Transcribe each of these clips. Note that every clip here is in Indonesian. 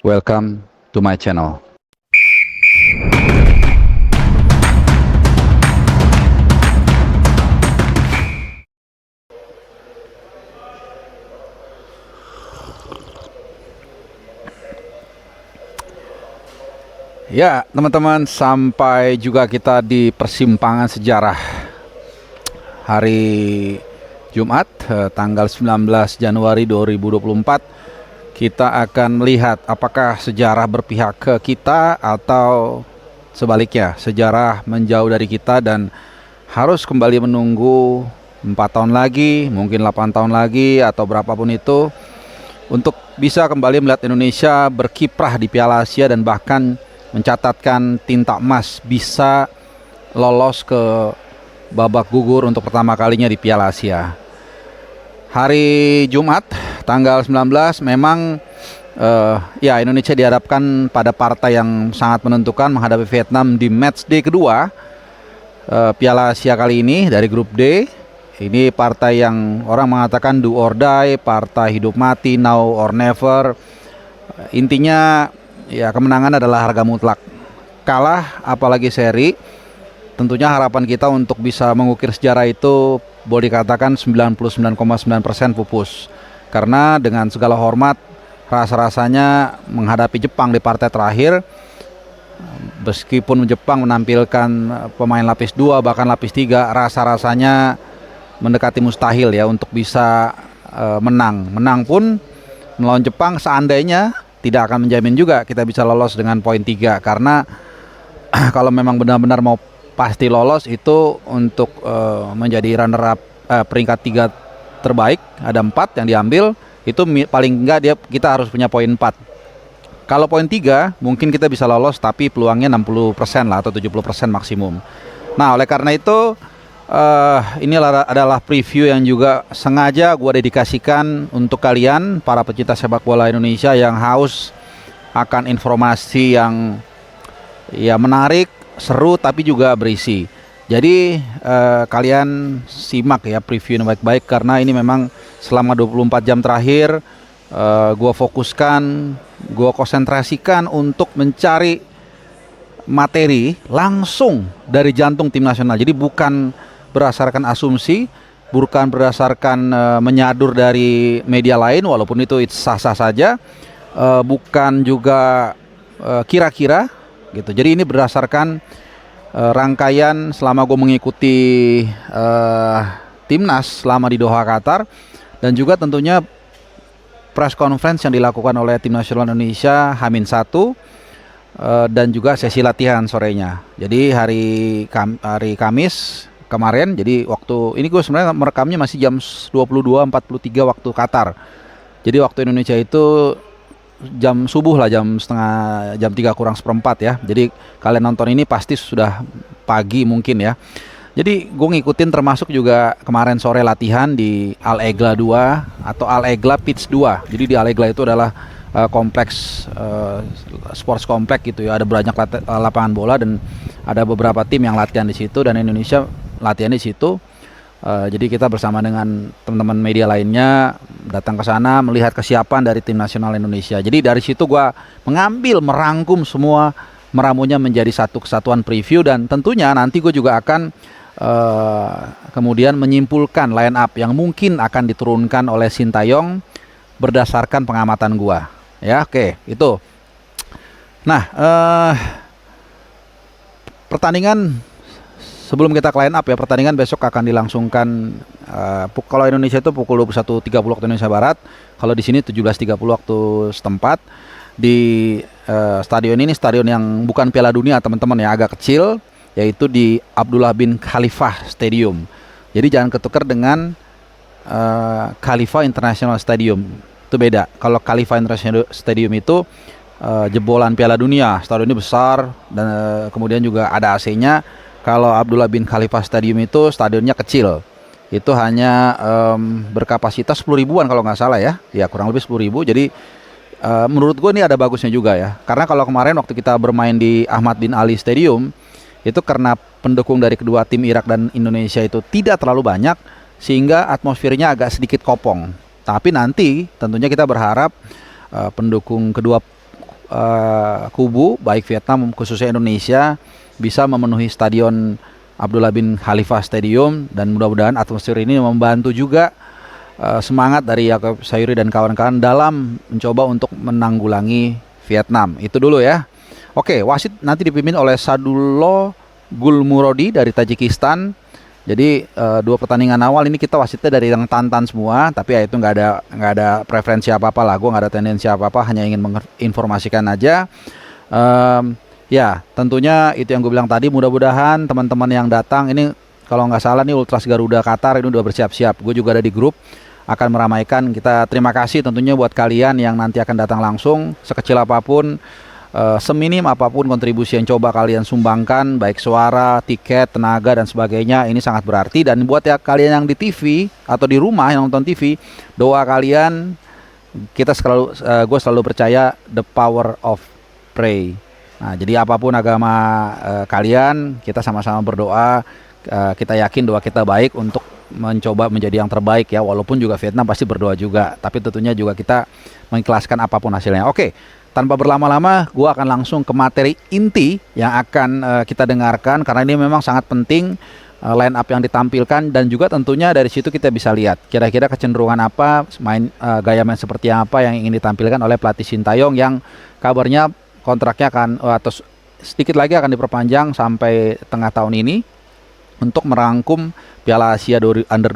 Welcome to my channel. Ya, teman-teman, sampai juga kita di persimpangan sejarah hari Jumat, tanggal 19 Januari 2024. Kita akan melihat apakah sejarah berpihak ke kita atau sebaliknya, sejarah menjauh dari kita dan harus kembali menunggu 4 tahun lagi, mungkin 8 tahun lagi atau berapapun itu untuk bisa kembali melihat Indonesia berkiprah di Piala Asia dan bahkan mencatatkan tinta emas, bisa lolos ke babak gugur untuk pertama kalinya di Piala Asia. Hari Jumat tanggal 19 memang ya Indonesia dihadapkan pada partai yang sangat menentukan menghadapi Vietnam di match day kedua Piala Asia kali ini dari grup D. Ini partai yang orang mengatakan do or die, partai hidup mati, now or never. Intinya ya kemenangan adalah harga mutlak. Kalah apalagi seri, tentunya harapan kita untuk bisa mengukir sejarah itu boleh dikatakan 99,9% pupus. Karena dengan segala hormat, rasa-rasanya menghadapi Jepang di partai terakhir, meskipun Jepang menampilkan pemain lapis 2 bahkan lapis 3, rasa-rasanya mendekati mustahil ya untuk bisa menang. Menang pun melawan Jepang seandainya tidak akan menjamin juga kita bisa lolos dengan poin 3, karena kalau memang benar-benar mau pasti lolos itu untuk menjadi runner up peringkat 3 terbaik, ada 4 yang diambil, itu paling enggak kita harus punya poin 4. Kalau poin 3 mungkin kita bisa lolos, tapi peluangnya 60% lah atau 70% maksimum. Nah, oleh karena itu ini adalah preview yang juga sengaja gue dedikasikan untuk kalian para pecinta sepak bola Indonesia yang haus akan informasi yang ya menarik, seru tapi juga berisi. Jadi kalian simak ya preview yang baik-baik, karena ini memang selama 24 jam terakhir gue fokuskan, gue konsentrasikan untuk mencari materi langsung dari jantung tim nasional. Jadi bukan berdasarkan asumsi, bukan berdasarkan menyadur dari media lain, walaupun itu sah-sah saja, bukan juga kira-kira gitu. Jadi ini berdasarkan rangkaian selama gue mengikuti timnas selama di Doha, Qatar, dan juga tentunya press conference yang dilakukan oleh tim nasional Indonesia H-1 dan juga sesi latihan sorenya. Jadi hari Kamis kemarin, jadi waktu ini gue sebenarnya merekamnya masih jam 22.43 waktu Qatar. Jadi waktu Indonesia itu jam subuh lah, jam 3 kurang seperempat ya. Jadi kalian nonton ini pasti sudah pagi mungkin ya. Jadi gue ngikutin termasuk juga kemarin sore latihan di Al Egla 2 atau Al Egla Pitch 2. Jadi di Al Egla itu adalah kompleks sports kompleks gitu ya. Ada banyak lapangan bola dan ada beberapa tim yang latihan di situ, dan Indonesia latihan di situ. Jadi kita bersama dengan teman-teman media lainnya datang ke sana melihat kesiapan dari tim nasional Indonesia. Jadi dari situ gua merangkum semua, meramunya menjadi satu kesatuan preview, dan tentunya nanti gue juga akan kemudian menyimpulkan line up yang mungkin akan diturunkan oleh Sintayong berdasarkan pengamatan gua. Ya, oke, itu. Nah, pertandingan sebelum kita ke line up ya, pertandingan besok akan dilangsungkan kalau Indonesia itu pukul 21.30 waktu Indonesia Barat. Kalau di sini 17.30 waktu setempat. Di stadion ini stadion yang bukan Piala Dunia teman-teman ya, agak kecil, yaitu di Abdullah bin Khalifah Stadium. Jadi jangan ketukar dengan Khalifa International Stadium. Itu beda. Kalau Khalifa International Stadium itu jebolan Piala Dunia, stadion ini besar dan kemudian juga ada AC-nya. Kalau Abdullah bin Khalifah Stadium itu stadionnya kecil, itu hanya berkapasitas 10 ribuan kalau nggak salah ya, kurang lebih 10 ribu. Jadi menurut gue ini ada bagusnya juga ya, karena kalau kemarin waktu kita bermain di Ahmad bin Ali Stadium, itu karena pendukung dari kedua tim Irak dan Indonesia itu tidak terlalu banyak, sehingga atmosfernya agak sedikit kopong. Tapi nanti tentunya kita berharap pendukung kedua kubu, baik Vietnam khususnya Indonesia, bisa memenuhi Stadion Abdullah bin Khalifa Stadium, dan mudah-mudahan atmosfer ini membantu juga semangat dari Yaakob Sayuri dan kawan-kawan dalam mencoba untuk menanggulangi Vietnam. Itu dulu ya. Oke, wasit nanti dipimpin oleh Sadullah Gulmurodi dari Tajikistan. Jadi dua pertandingan awal ini kita wasitnya dari yang Tantan semua, tapi ya itu nggak ada preferensi apa-apa lah, gue nggak ada tendensi apa-apa, hanya ingin menginformasikan aja. Ya tentunya itu yang gue bilang tadi, mudah-mudahan teman-teman yang datang ini, kalau nggak salah nih Ultras Garuda Qatar ini udah bersiap-siap, gue juga ada di grup akan meramaikan. Kita terima kasih tentunya buat kalian yang nanti akan datang langsung, sekecil apapun, seminim apapun kontribusi yang coba kalian sumbangkan, baik suara, tiket, tenaga dan sebagainya, ini sangat berarti. Dan buat ya kalian yang di TV atau di rumah yang nonton TV, doa kalian, gue selalu percaya the power of pray. Nah, jadi apapun agama kalian, kita sama-sama berdoa. Kita yakin doa kita baik untuk mencoba menjadi yang terbaik ya, walaupun juga Vietnam pasti berdoa juga, tapi tentunya juga kita mengikhlaskan apapun hasilnya. Oke, tanpa berlama-lama, gue akan langsung ke materi inti yang akan kita dengarkan, karena ini memang sangat penting, line up yang ditampilkan, dan juga tentunya dari situ kita bisa lihat kira-kira kecenderungan apa, gaya main seperti apa yang ingin ditampilkan oleh pelatih Sintayong, yang kabarnya kontraknya akan atau sedikit lagi akan diperpanjang sampai tengah tahun ini untuk merangkum Piala Asia Under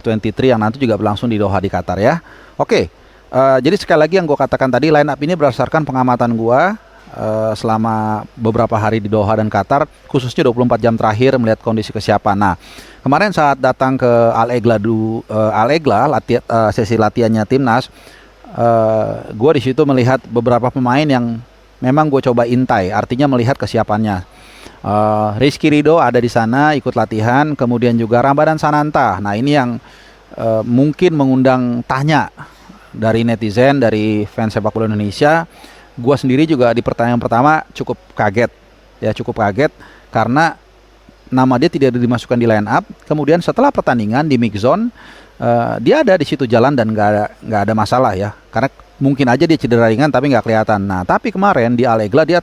23 yang nanti juga berlangsung di Doha di Qatar ya. Oke. Jadi sekali lagi yang gue katakan tadi, line up ini berdasarkan pengamatan gue selama beberapa hari di Doha dan Qatar, khususnya 24 jam terakhir melihat kondisi kesiapan. Nah, kemarin saat datang ke Al-Egla sesi latihannya timnas, gue di situ melihat beberapa pemain yang memang gue coba intai, artinya melihat kesiapannya. Rizky Ridho ada di sana ikut latihan, kemudian juga Ramadan Sananta. Nah ini yang mungkin mengundang tanya dari netizen, dari fans sepak bola Indonesia. Gua sendiri juga di pertandingan pertama cukup kaget karena nama dia tidak dimasukkan di line up. Kemudian setelah pertandingan di mix zone, dia ada di situ jalan dan nggak ada masalah ya, karena mungkin aja dia cedera ringan tapi nggak kelihatan. Nah tapi kemarin di Al-Egla dia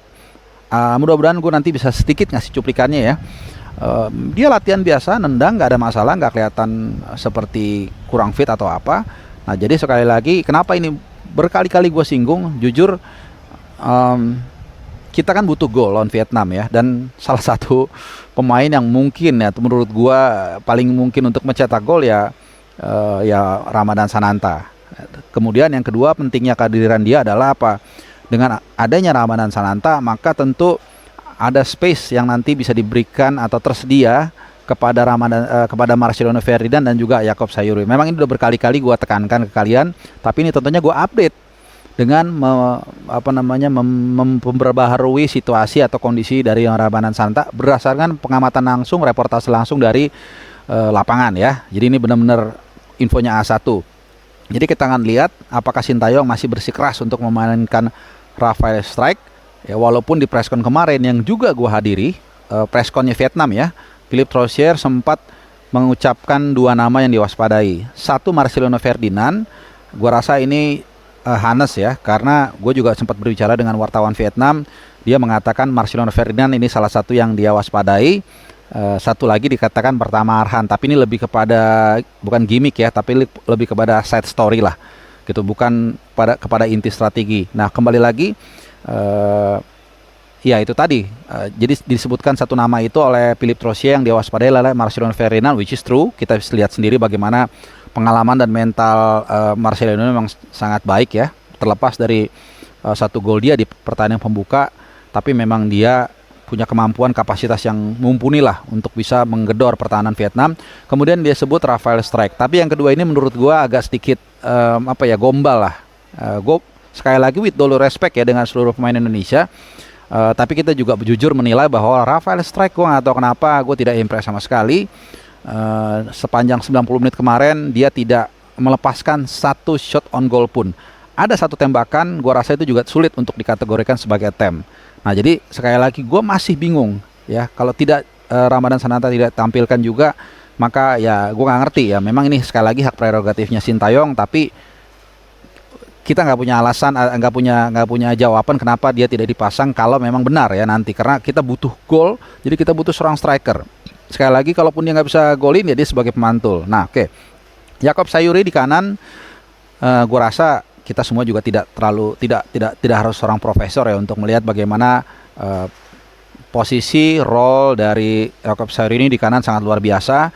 mudah-mudahan gue nanti bisa sedikit ngasih cuplikannya ya. Dia latihan biasa, nendang, nggak ada masalah, nggak kelihatan seperti kurang fit atau apa. Nah jadi sekali lagi, kenapa ini berkali-kali gue singgung, jujur kita kan butuh gol lawan Vietnam ya, dan salah satu pemain yang mungkin ya menurut gue paling mungkin untuk mencetak gol ya Ramadan Sananta. Kemudian yang kedua, pentingnya kehadiran dia adalah apa? Dengan adanya Ramadan Sananta, maka tentu ada space yang nanti bisa diberikan atau tersedia kepada Marcelino Ferdinand dan juga Yaakob Sayuri. Memang ini udah berkali-kali gue tekankan ke kalian, tapi ini tentunya gue update dengan memperbaharui situasi atau kondisi dari Ramadan Sananta berdasarkan pengamatan langsung, reportase langsung dari lapangan ya. Jadi ini benar-benar infonya A1. Jadi kita akan lihat apakah Sintayong masih bersikeras untuk memainkan Rafael Strike ya, walaupun di preskon kemarin yang juga gue hadiri, preskonnya Vietnam ya, Philippe Troussier sempat mengucapkan dua nama yang diwaspadai. Satu, Marcelino Ferdinand. Gue rasa ini Hannes ya, karena gue juga sempat berbicara dengan wartawan Vietnam, dia mengatakan Marcelino Ferdinand ini salah satu yang dia waspadai. Satu lagi dikatakan pertama Arhan, tapi ini lebih kepada bukan gimmick ya, tapi lebih kepada side story lah gitu, bukan kepada inti strategi. Nah kembali lagi ya itu tadi, jadi disebutkan satu nama itu oleh Philippe Troussier yang diwaspadai oleh Marcelino Ferdinand, which is true. Kita lihat sendiri bagaimana pengalaman dan mental Marcelino memang sangat baik ya, terlepas dari satu gol dia di pertandingan pembuka, tapi memang dia punya kemampuan, kapasitas yang mumpuni lah untuk bisa menggedor pertahanan Vietnam. Kemudian dia sebut Rafael Strike, tapi yang kedua ini menurut gua agak sedikit gombal lah. Gue sekali lagi with dulu respect ya dengan seluruh pemain Indonesia, tapi kita juga jujur menilai bahwa Rafael Strike gue nggak tahu kenapa gue tidak impress sama sekali. Sepanjang 90 menit kemarin dia tidak melepaskan satu shot on goal pun. Ada satu tembakan, gue rasa itu juga sulit untuk dikategorikan sebagai attempt. Nah jadi sekali lagi gue masih bingung ya, kalau tidak Ramadan Sananta tidak tampilkan juga, maka ya gue nggak ngerti ya. Memang ini sekali lagi hak prerogatifnya Sintayong, tapi kita nggak punya alasan, nggak punya jawaban kenapa dia tidak dipasang kalau memang benar ya nanti, karena kita butuh gol, jadi kita butuh seorang striker. Sekali lagi, kalaupun dia nggak bisa golin ya dia sebagai pemantul. Nah, oke. Yakob Sayuri di kanan, gue rasa kita semua juga tidak harus seorang profesor ya untuk melihat bagaimana posisi role dari Yakob Sayuri ini di kanan sangat luar biasa.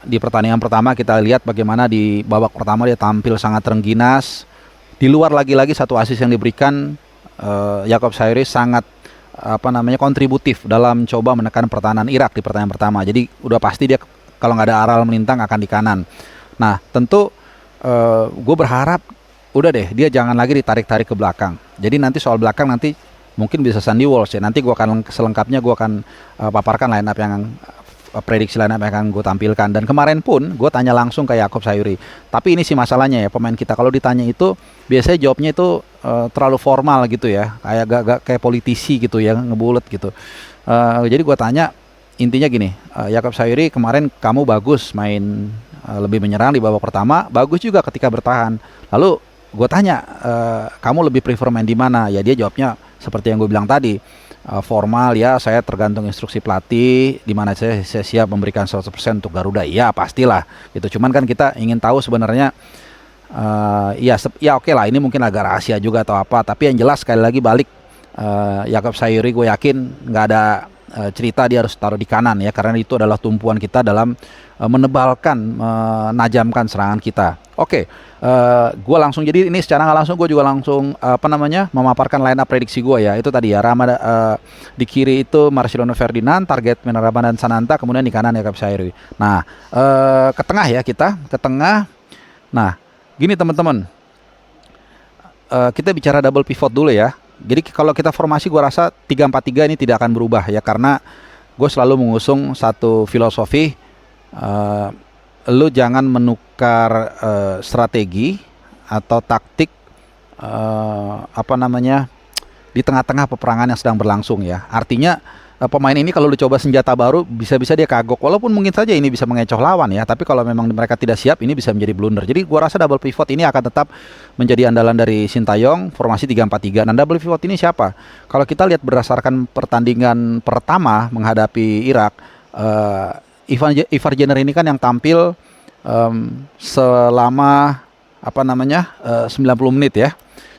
Di pertandingan pertama kita lihat bagaimana di babak pertama dia tampil sangat rengginas. Di luar lagi-lagi satu assist yang diberikan, Yakob Sayuri sangat kontributif dalam coba menekan pertahanan Irak di pertandingan pertama. Jadi udah pasti dia kalau nggak ada Aral melintang akan di kanan. Nah tentu gue berharap udah deh dia jangan lagi ditarik-tarik ke belakang. Jadi nanti soal belakang nanti mungkin bisa Sandy Walsh ya. Nanti gue akan selengkapnya gue akan paparkan line up yang prediksi line up yang akan gue tampilkan. Dan kemarin pun gue tanya langsung ke Yakob Sayuri. Tapi ini sih masalahnya ya, pemain kita kalau ditanya itu biasanya jawabnya itu terlalu formal gitu ya, kayak gak kayak politisi gitu ya, ngebulet gitu. Jadi gue tanya, intinya gini, Yakob Sayuri kemarin kamu bagus main lebih menyerang di babak pertama, bagus juga ketika bertahan. Lalu gue tanya, kamu lebih prefer main di mana? Ya dia jawabnya seperti yang gue bilang tadi, formal ya, saya tergantung instruksi pelatih, di mana saya siap memberikan 100% untuk Garuda. Iya pastilah gitu. Cuman kan kita ingin tahu sebenarnya, ya oke lah, ini mungkin agak rahasia juga atau apa. Tapi yang jelas sekali lagi balik, Yakob Sayuri gue yakin nggak ada cerita dia harus taruh di kanan ya, karena itu adalah tumpuan kita dalam menebalkan, menajamkan serangan kita. Oke, gue langsung, jadi ini secara nggak langsung gue juga langsung memaparkan line up prediksi gue ya. Itu tadi ya, di kiri itu Marcelino Ferdinand, target Ramadan Sananta, kemudian di kanan Yakob Sayuri. Nah, ke tengah ya, kita ke tengah. Nah, gini teman-teman, kita bicara double pivot dulu ya. Jadi kalau kita formasi gue rasa 3-4-3 ini tidak akan berubah ya, karena gue selalu mengusung satu filosofi, lu jangan menukar strategi atau taktik di tengah-tengah peperangan yang sedang berlangsung ya. Artinya pemain ini kalau lu coba senjata baru, bisa-bisa dia kagok, walaupun mungkin saja ini bisa mengecoh lawan ya, tapi kalau memang mereka tidak siap, ini bisa menjadi blunder. Jadi gua rasa double pivot ini akan tetap menjadi andalan dari Sintayong, formasi 3-4-3. Nah, double pivot ini siapa? Kalau kita lihat berdasarkan pertandingan pertama menghadapi Irak, Ivar Jenner ini kan yang tampil selama 90 menit ya.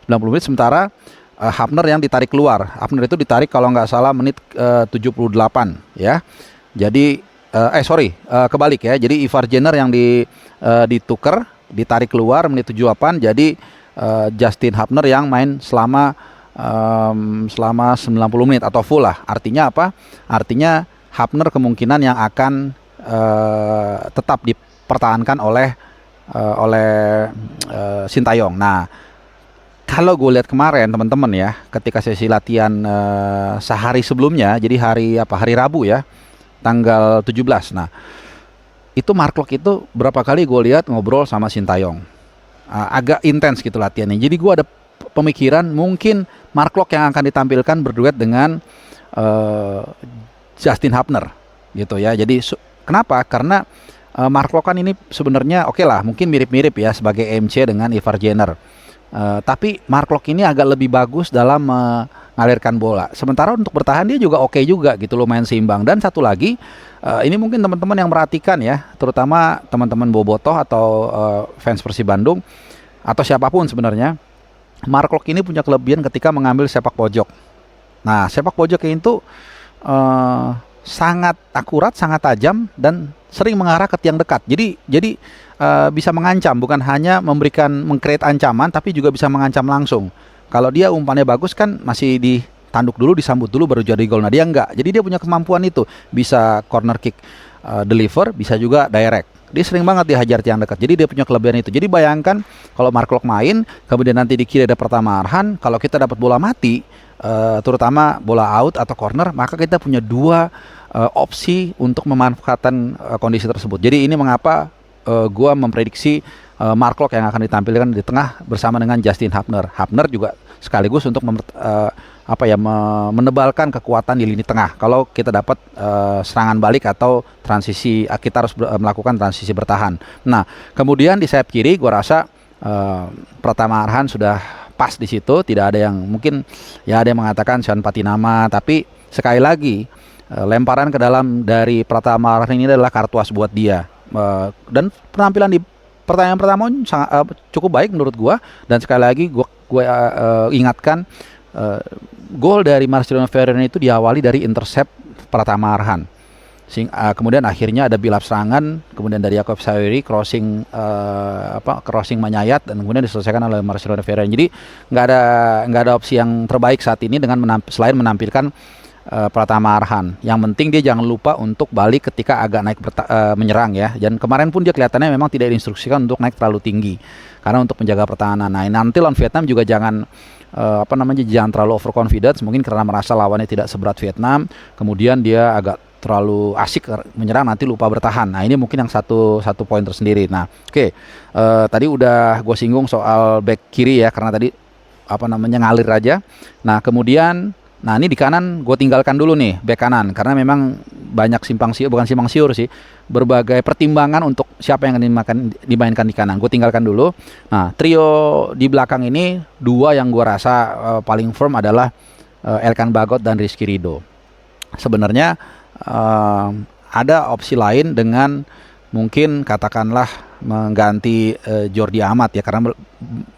90 menit, sementara Hafner yang ditarik keluar. Hafner itu ditarik kalau nggak salah menit 78 ya. Jadi kebalik ya. Jadi Ivar Jenner yang ditukar, ditarik keluar menit 78. Jadi Justin Hafner yang main selama 90 menit atau full lah. Artinya apa? Artinya Hafner kemungkinan yang akan tetap dipertahankan oleh Sintayong. Nah, kalau gue lihat kemarin teman-teman ya, ketika sesi latihan sehari sebelumnya, jadi hari Rabu ya, tanggal 17. Nah, itu Mark Locke itu berapa kali gue lihat ngobrol sama Sintayong, agak intens gitu latihannya. Jadi gue ada pemikiran mungkin Mark Locke yang akan ditampilkan berduet dengan Justin Hafner gitu ya. Jadi kenapa? Karena Mark Locke kan ini sebenarnya oke lah, mungkin mirip-mirip ya sebagai MC dengan Ivar Jenner. Tapi Mark Locke ini agak lebih bagus dalam mengalirkan bola. Sementara untuk bertahan dia juga oke juga gitu, lumayan seimbang. Dan satu lagi, ini mungkin teman-teman yang merhatikan ya, terutama teman-teman Bobotoh atau fans Persib Bandung atau siapapun sebenarnya, Mark Locke ini punya kelebihan ketika mengambil sepak pojok. Nah, sepak pojok itu sangat akurat, sangat tajam, dan sering mengarah ke tiang dekat. Jadi bisa mengancam, bukan hanya meng-create ancaman, tapi juga bisa mengancam langsung. Kalau dia umpannya bagus kan masih ditanduk dulu, disambut dulu baru jadi gol. Nah, dia enggak. Jadi dia punya kemampuan itu, bisa corner kick deliver, bisa juga direct. Dia sering banget dihajar tiang dekat. Jadi dia punya kelebihan itu. Jadi bayangkan kalau Mark Locke main, kemudian nanti di kiri ada Pratama Arhan, kalau kita dapat bola mati, terutama bola out atau corner, maka kita punya dua opsi untuk memanfaatkan kondisi tersebut. Jadi ini mengapa gua memprediksi Mark Locke yang akan ditampilkan di tengah bersama dengan Justin Hafner. Hafner juga sekaligus untuk menebalkan kekuatan di lini tengah. Kalau kita dapat serangan balik atau transisi, kita harus melakukan transisi bertahan. Nah, kemudian di sayap kiri gua rasa Pratama Arhan sudah pas di situ. Tidak ada yang mungkin ya ada yang mengatakan Sean Patinama, tapi sekali lagi lemparan ke dalam dari Pratama Arhan ini adalah kartu as buat dia. Dan penampilan di pertandingan pertama cukup baik menurut gua, dan sekali lagi gua ingatkan gol dari Marcelino Ferreira itu diawali dari intercept Pratama Arhan. Kemudian akhirnya ada build up serangan, kemudian dari Jakob Sawyeri crossing menyayat, dan kemudian diselesaikan oleh Marcelino Ferreira. Jadi nggak ada opsi yang terbaik saat ini dengan selain menampilkan Pratama Arhan. Yang penting dia jangan lupa untuk balik ketika agak naik menyerang ya. Dan kemarin pun dia kelihatannya memang tidak diinstruksikan untuk naik terlalu tinggi karena untuk menjaga pertahanan. Nah, nanti lawan Vietnam juga jangan jangan terlalu overconfidence, mungkin karena merasa lawannya tidak seberat Vietnam, kemudian dia agak terlalu asik menyerang, nanti lupa bertahan. Nah, ini mungkin yang satu poin tersendiri. Nah, oke. Tadi udah gue singgung soal back kiri ya, karena tadi ngalir aja. Nah, kemudian ini di kanan gue tinggalkan dulu nih, back kanan, karena memang banyak bukan simpang siur sih, berbagai pertimbangan untuk siapa yang dimainkan di kanan. Gue tinggalkan dulu. Nah, trio di belakang ini, dua yang gue rasa paling firm adalah Elkan Bagot dan Rizky Ridho. Sebenarnya ada opsi lain dengan mungkin katakanlah mengganti Jordi Amat ya, karena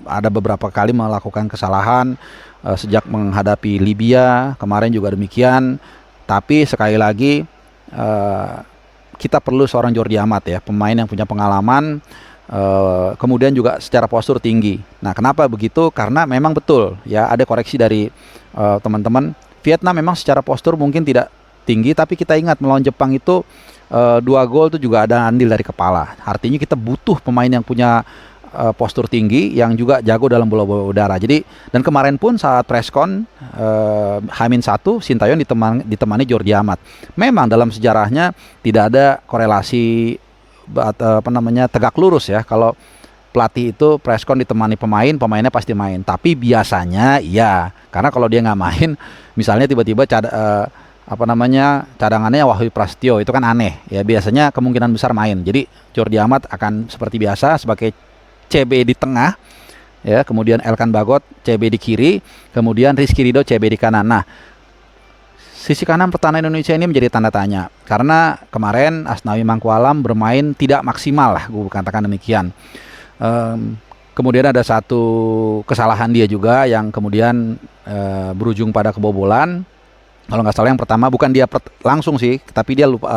ada beberapa kali melakukan kesalahan sejak menghadapi Libya kemarin juga demikian. Tapi sekali lagi kita perlu seorang Jordi Amat ya, pemain yang punya pengalaman, kemudian juga secara postur tinggi. Nah, kenapa begitu? Karena memang betul ya, ada koreksi dari teman-teman, Vietnam memang secara postur mungkin tidak tinggi, tapi kita ingat melawan Jepang itu 2 gol itu juga ada andil dari kepala. Artinya kita butuh pemain yang punya postur tinggi, yang juga jago dalam bola-bola udara. Jadi, dan kemarin pun saat preskon H-1 Sintayong ditemani Jordi Amat. Memang dalam sejarahnya tidak ada korelasi tegak lurus ya. Kalau pelatih itu preskon ditemani pemainnya pasti main. Tapi biasanya iya, karena kalau dia nggak main, misalnya tiba-tiba cadangannya Wahyu Prasetyo, itu kan aneh ya. Biasanya kemungkinan besar main. Jadi Jordi Amat akan seperti biasa sebagai CB di tengah ya, kemudian Elkan Bagot CB di kiri, kemudian Rizky Ridho CB di kanan. Nah, sisi kanan pertahanan Indonesia ini menjadi tanda tanya, karena kemarin Asnawi Mangkualam bermain tidak maksimal lah, gue katakan demikian. Kemudian ada satu kesalahan dia juga yang kemudian berujung pada kebobolan. Kalau nggak salah yang pertama bukan dia langsung sih, tapi dia lupa,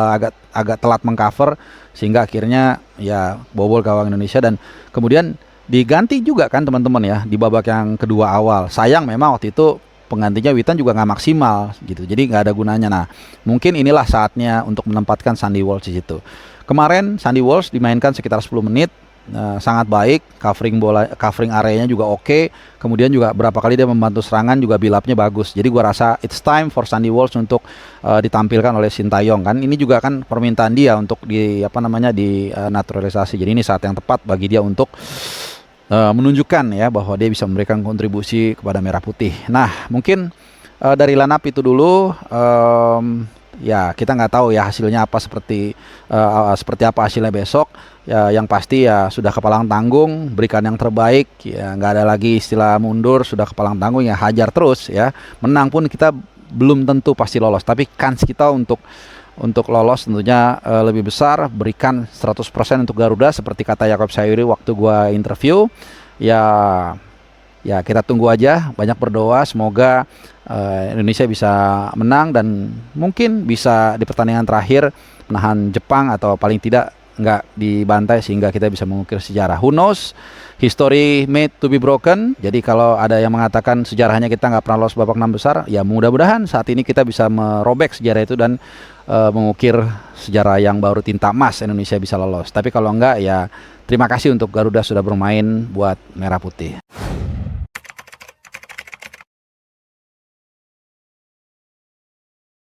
agak telat mengcover, sehingga akhirnya ya bobol gawang Indonesia. Dan kemudian diganti juga kan teman-teman ya di babak yang kedua awal. Sayang memang waktu itu penggantinya Witan juga nggak maksimal gitu, jadi nggak ada gunanya. Nah, mungkin inilah saatnya untuk menempatkan Sandy Walsh di situ. Kemarin Sandy Walsh dimainkan sekitar 10 menit. Sangat baik, covering areanya juga oke. Kemudian juga berapa kali dia membantu serangan, juga build up-nya bagus. Jadi gua rasa it's time for Sandy Walsh untuk ditampilkan oleh Sintayong kan. Ini juga kan permintaan dia untuk naturalisasi. Jadi ini saat yang tepat bagi dia untuk menunjukkan ya bahwa dia bisa memberikan kontribusi kepada Merah Putih. Nah, mungkin dari lineup itu dulu. Ya, kita nggak tahu ya hasilnya apa, seperti apa hasilnya besok. Ya, yang pasti ya sudah kepalang tanggung, berikan yang terbaik ya, nggak ada lagi istilah mundur, sudah kepalang tanggung ya, hajar terus ya. Menang pun kita belum tentu pasti lolos, tapi kans kita untuk lolos tentunya lebih besar. Berikan 100% untuk Garuda seperti kata Jakob Sawyeri waktu gua interview. Ya kita tunggu aja, banyak berdoa semoga Indonesia bisa menang dan mungkin bisa di pertandingan terakhir menahan Jepang, atau paling tidak nggak dibantai, sehingga kita bisa mengukir sejarah. Who knows, history made to be broken. Jadi kalau ada yang mengatakan sejarahnya kita nggak pernah lolos babak 6 besar, ya mudah-mudahan saat ini kita bisa merobek sejarah itu dan mengukir sejarah yang baru tinta emas, Indonesia bisa lolos. Tapi kalau enggak, ya terima kasih untuk Garuda sudah bermain buat Merah Putih.